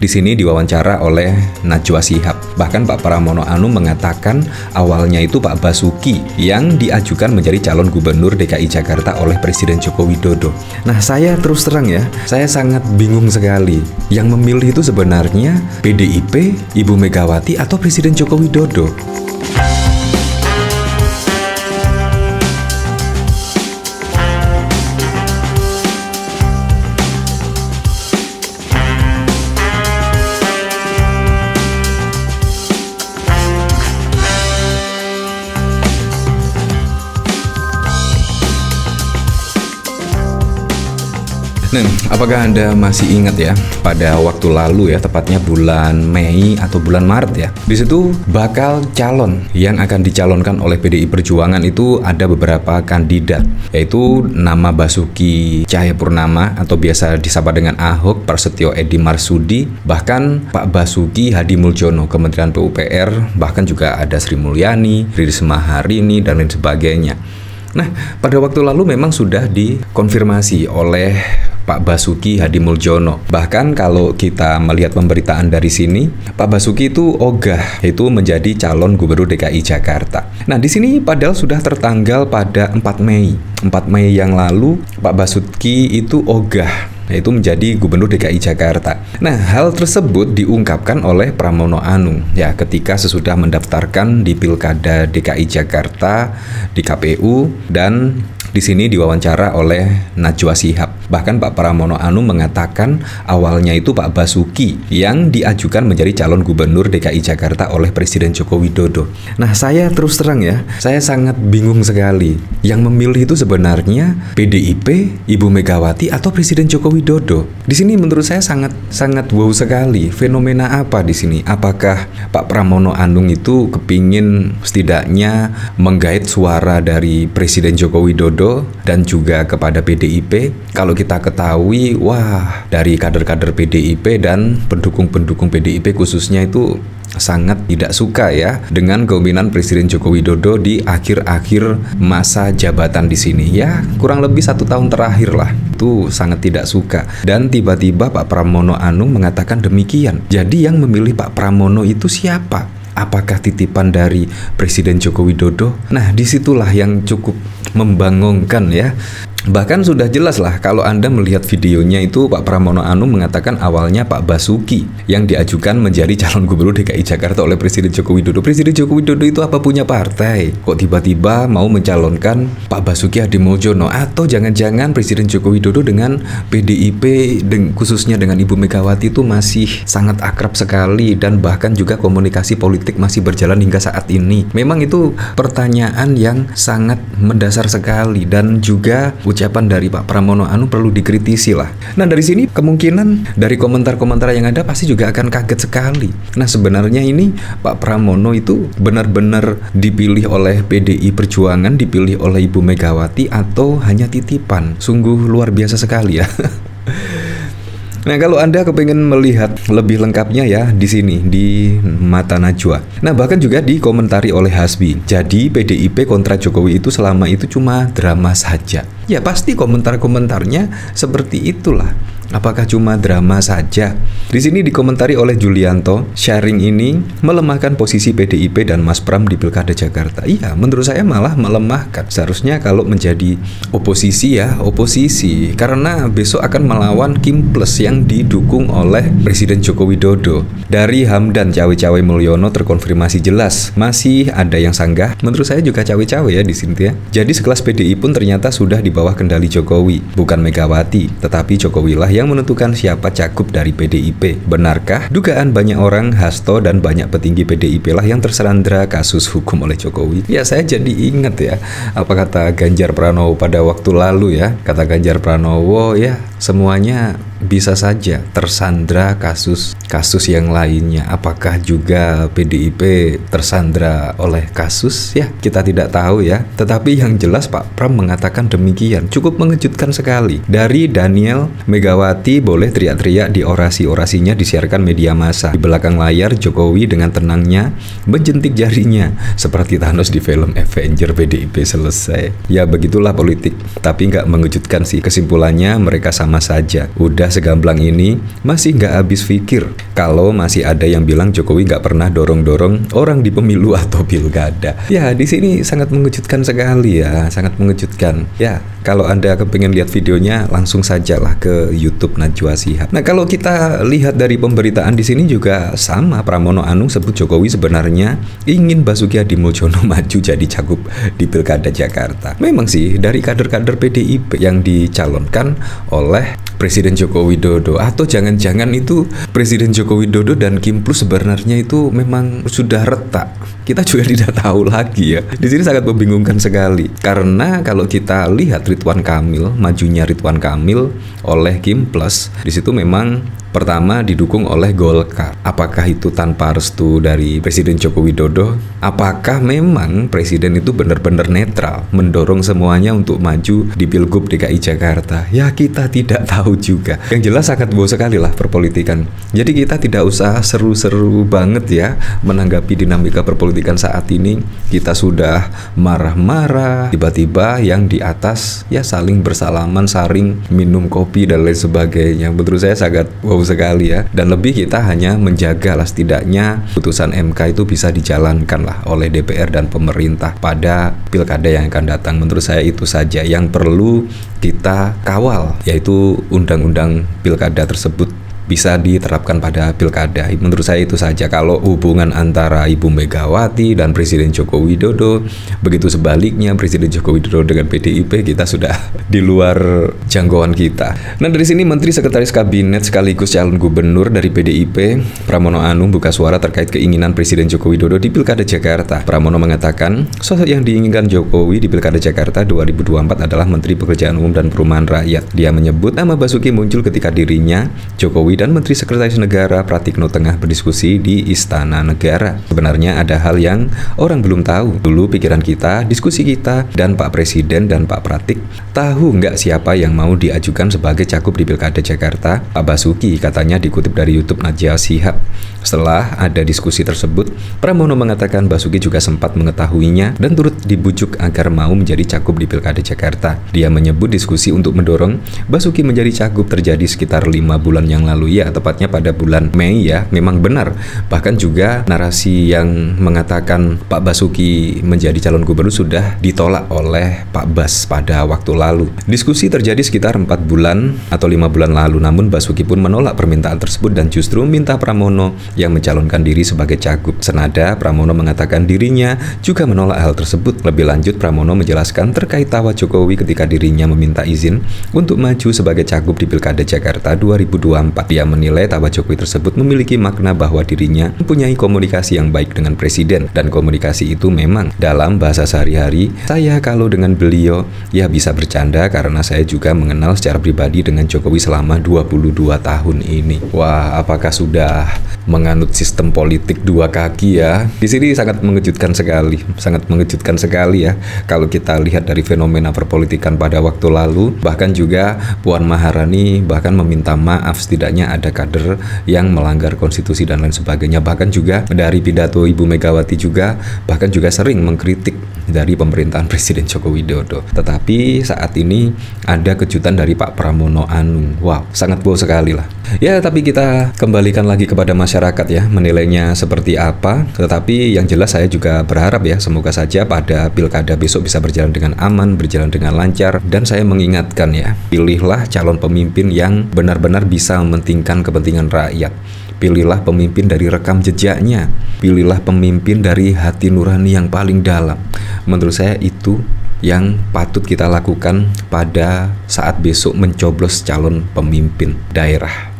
Di sini diwawancara oleh Najwa Shihab. Bahkan Pak Pramono Anung mengatakan awalnya itu Pak Basuki yang diajukan menjadi calon gubernur DKI Jakarta oleh Presiden Joko Widodo. Nah, saya terus terang ya, saya sangat bingung sekali. Yang memilih itu sebenarnya PDIP, Ibu Megawati atau Presiden Joko Widodo. Nah, apakah Anda masih ingat ya, pada waktu lalu ya, tepatnya bulan Mei atau bulan Maret ya, di situ bakal calon yang akan dicalonkan oleh PDI Perjuangan itu ada beberapa kandidat, yaitu nama Basuki Cahayapurnama atau biasa disapa dengan Ahok, Prasetyo Edi Marsudi, bahkan Pak Basuki Hadi Muljono, Kementerian PUPR, bahkan juga ada Sri Mulyani, Risma Harini, dan lain sebagainya. Nah, pada waktu lalu memang sudah dikonfirmasi oleh Pak Basuki Hadi Muljono. Bahkan kalau kita melihat pemberitaan dari sini, Pak Basuki itu ogah itu menjadi calon gubernur DKI Jakarta. Nah, di sini padahal sudah tertanggal pada 4 Mei. 4 Mei yang lalu Pak Basuki itu ogah yaitu menjadi gubernur DKI Jakarta. Nah, hal tersebut diungkapkan oleh Pramono Anung ya ketika sesudah mendaftarkan di Pilkada DKI Jakarta di KPU, dan di sini diwawancara oleh Najwa Shihab. Bahkan Pak Pramono Anung mengatakan awalnya itu Pak Basuki yang diajukan menjadi calon gubernur DKI Jakarta oleh Presiden Joko Widodo. Nah, saya terus terang ya, saya sangat bingung sekali. Yang memilih itu sebenarnya PDIP, Ibu Megawati atau Presiden Joko Widodo. Di sini menurut saya sangat wow sekali. Fenomena apa di sini? Apakah Pak Pramono Anung itu kepingin setidaknya menggait suara dari Presiden Joko Widodo dan juga kepada PDIP? Kalau kita ketahui, wah, dari kader-kader PDIP dan pendukung-pendukung PDIP khususnya itu sangat tidak suka ya dengan kepemimpinan Presiden Joko Widodo di akhir-akhir masa jabatan di sini. Ya, kurang lebih 1 tahun terakhir lah. Itu sangat tidak suka. Dan tiba-tiba Pak Pramono Anung mengatakan demikian. Jadi yang memilih Pak Pramono itu siapa? Apakah titipan dari Presiden Joko Widodo? Nah, disitulah yang cukup membangongkan ya. Bahkan sudah jelas lah kalau Anda melihat videonya itu Pak Pramono Anung mengatakan awalnya Pak Basuki yang diajukan menjadi calon gubernur DKI Jakarta oleh Presiden Joko Widodo. Presiden Joko Widodo itu apa punya partai? Kok tiba-tiba mau mencalonkan Pak Basuki Hadi Muljono? Atau jangan-jangan Presiden Joko Widodo dengan PDIP khususnya dengan Ibu Megawati itu masih sangat akrab sekali dan bahkan juga komunikasi politik masih berjalan hingga saat ini? Memang itu pertanyaan yang sangat mendasar sekali dan juga ucapan dari Pak Pramono Anung perlu dikritisi lah. Nah, dari sini kemungkinan dari komentar-komentar yang ada pasti juga akan kaget sekali. Nah, sebenarnya ini Pak Pramono itu benar-benar dipilih oleh PDI Perjuangan, dipilih oleh Ibu Megawati atau hanya titipan? Sungguh luar biasa sekali ya. Nah, kalau Anda kepengen melihat lebih lengkapnya ya di sini di Mata Najwa. Nah, bahkan juga dikomentari oleh Hasbi. Jadi PDIP kontra Jokowi itu selama itu cuma drama saja. Ya, pasti komentar-komentarnya seperti itulah. Apakah cuma drama saja? Di sini dikomentari oleh Julianto, sharing ini melemahkan posisi PDIP dan Mas Pram di Pilkada Jakarta. Iya, menurut saya malah melemahkan. Seharusnya kalau menjadi oposisi ya, oposisi. Karena besok akan melawan Kim Plus yang didukung oleh Presiden Joko Widodo. Dari Hamdan Cawe-Cawe Mulyono terkonfirmasi jelas masih ada yang sanggah. Menurut saya juga cawe-cawe ya di sini ya. Jadi sekelas PDI pun ternyata sudah di bawah kendali Jokowi, bukan Megawati, tetapi Jokowi lah yang menentukan siapa cagup dari PDIP. Benarkah dugaan banyak orang, Hasto dan banyak petinggi PDIP lah yang tersandra kasus hukum oleh Jokowi? Ya, saya jadi ingat ya apa kata Ganjar Pranowo pada waktu lalu ya. Kata Ganjar Pranowo ya, semuanya bisa saja tersandra kasus yang lainnya. Apakah juga PDIP tersandra oleh kasus? Ya, kita tidak tahu ya. Tetapi yang jelas Pak Pram mengatakan demikian. Cukup mengejutkan sekali. Dari Daniel, Megawati boleh teriak-teriak di orasi-orasinya disiarkan media massa. Di belakang layar Jokowi dengan tenangnya menjentik jarinya seperti Thanos di film Avenger. PDIP selesai. Ya, begitulah politik. Tapi nggak mengejutkan sih. Kesimpulannya mereka sama saja. Udah segamblang ini, masih nggak habis pikir kalau masih ada yang bilang Jokowi nggak pernah dorong-dorong orang di pemilu atau pilkada. Ya, di sini sangat mengejutkan sekali ya, sangat mengejutkan. Ya, kalau Anda kepingin lihat videonya, langsung sajalah ke YouTube Najwa Shihab. Nah, kalau kita lihat dari pemberitaan di sini juga sama, Pramono Anung sebut Jokowi sebenarnya ingin Basuki Hadimulyono maju jadi cagup di Pilkada Jakarta. Memang sih dari kader-kader PDIP yang dicalonkan oleh Presiden Joko Widodo, atau jangan-jangan itu Presiden Joko Widodo dan Kim Plus sebenarnya itu memang sudah retak. Kita juga tidak tahu lagi ya. Di sini sangat membingungkan sekali. Karena kalau kita lihat majunya Ridwan Kamil oleh Kim Plus, di situ memang pertama didukung oleh Golkar. Apakah itu tanpa restu dari Presiden Joko Widodo? Apakah memang Presiden itu benar-benar netral, mendorong semuanya untuk maju di Pilgub DKI Jakarta? Ya, kita tidak tahu juga. Yang jelas sangat bau sekali lah perpolitikan. Jadi kita tidak usah seru-seru banget ya menanggapi dinamika perpolitikan saat ini. Kita sudah marah-marah, tiba-tiba yang di atas ya saling bersalaman, saling minum kopi dan lain sebagainya. Menurut saya sangat wow sekali ya. Dan lebih kita hanya menjaga lah setidaknya putusan MK itu bisa dijalankan lah oleh DPR dan pemerintah pada pilkada yang akan datang. Menurut saya itu saja yang perlu kita kawal, yaitu undang-undang pilkada tersebut bisa diterapkan pada pilkada. Menurut saya itu saja. Kalau hubungan antara Ibu Megawati dan Presiden Joko Widodo, begitu sebaliknya Presiden Joko Widodo dengan PDIP, kita sudah di luar jangkauan kita. Nah, dari sini Menteri Sekretaris Kabinet sekaligus calon gubernur dari PDIP, Pramono Anung, buka suara terkait keinginan Presiden Joko Widodo di Pilkada Jakarta. Pramono mengatakan, sosok yang diinginkan Jokowi di Pilkada Jakarta 2024 adalah Menteri Pekerjaan Umum dan Perumahan Rakyat. Dia menyebut nama Basuki muncul ketika dirinya, Jokowi dan Menteri Sekretaris Negara Pratikno tengah berdiskusi di Istana Negara. Sebenarnya ada hal yang orang belum tahu. Dulu pikiran kita, diskusi kita, dan Pak Presiden dan Pak Pratik tahu nggak siapa yang mau diajukan sebagai cagup di Pilkada Jakarta? Pak Basuki, katanya dikutip dari YouTube Najwa Shihab. Setelah ada diskusi tersebut, Pramono mengatakan Basuki juga sempat mengetahuinya dan turut dibujuk agar mau menjadi cagup di Pilkada Jakarta. Dia menyebut diskusi untuk mendorong Basuki menjadi cagup terjadi sekitar 5 bulan yang lalu. Ya, tepatnya pada bulan Mei ya, memang benar. Bahkan juga narasi yang mengatakan Pak Basuki menjadi calon gubernur sudah ditolak oleh Pak Bas pada waktu lalu. Diskusi terjadi sekitar 4 bulan atau 5 bulan lalu, namun Basuki pun menolak permintaan tersebut dan justru minta Pramono yang mencalonkan diri sebagai cagup. Senada Pramono mengatakan dirinya juga menolak hal tersebut. Lebih lanjut, Pramono menjelaskan terkait tawa Jokowi ketika dirinya meminta izin untuk maju sebagai cagup di Pilkada Jakarta 2024. Dia menilai tawa Jokowi tersebut memiliki makna bahwa dirinya mempunyai komunikasi yang baik dengan Presiden, dan komunikasi itu memang dalam bahasa sehari-hari. Saya kalau dengan beliau ya bisa bercanda karena saya juga mengenal secara pribadi dengan Jokowi selama 22 tahun ini. Wah, apakah sudah menganut sistem politik dua kaki ya? Di sini sangat mengejutkan sekali ya kalau kita lihat dari fenomena perpolitikan pada waktu lalu. Bahkan juga Puan Maharani bahkan meminta maaf, setidaknya ada kader yang melanggar konstitusi dan lain sebagainya. Bahkan juga dari pidato Ibu Megawati juga bahkan juga sering mengkritik dari pemerintahan Presiden Joko Widodo. Tetapi saat ini ada kejutan dari Pak Pramono Anung. Wow, sangat bau sekali lah. Ya, tapi kita kembalikan lagi kepada masyarakat ya, menilainya seperti apa. Tetapi yang jelas saya juga berharap ya, semoga saja pada pilkada besok bisa berjalan dengan aman, berjalan dengan lancar. Dan saya mengingatkan ya, pilihlah calon pemimpin yang benar-benar bisa mementingkan kepentingan rakyat. Pilihlah pemimpin dari rekam jejaknya. Pilihlah pemimpin dari hati nurani yang paling dalam. Menurut saya itu yang patut kita lakukan pada saat besok mencoblos calon pemimpin daerah.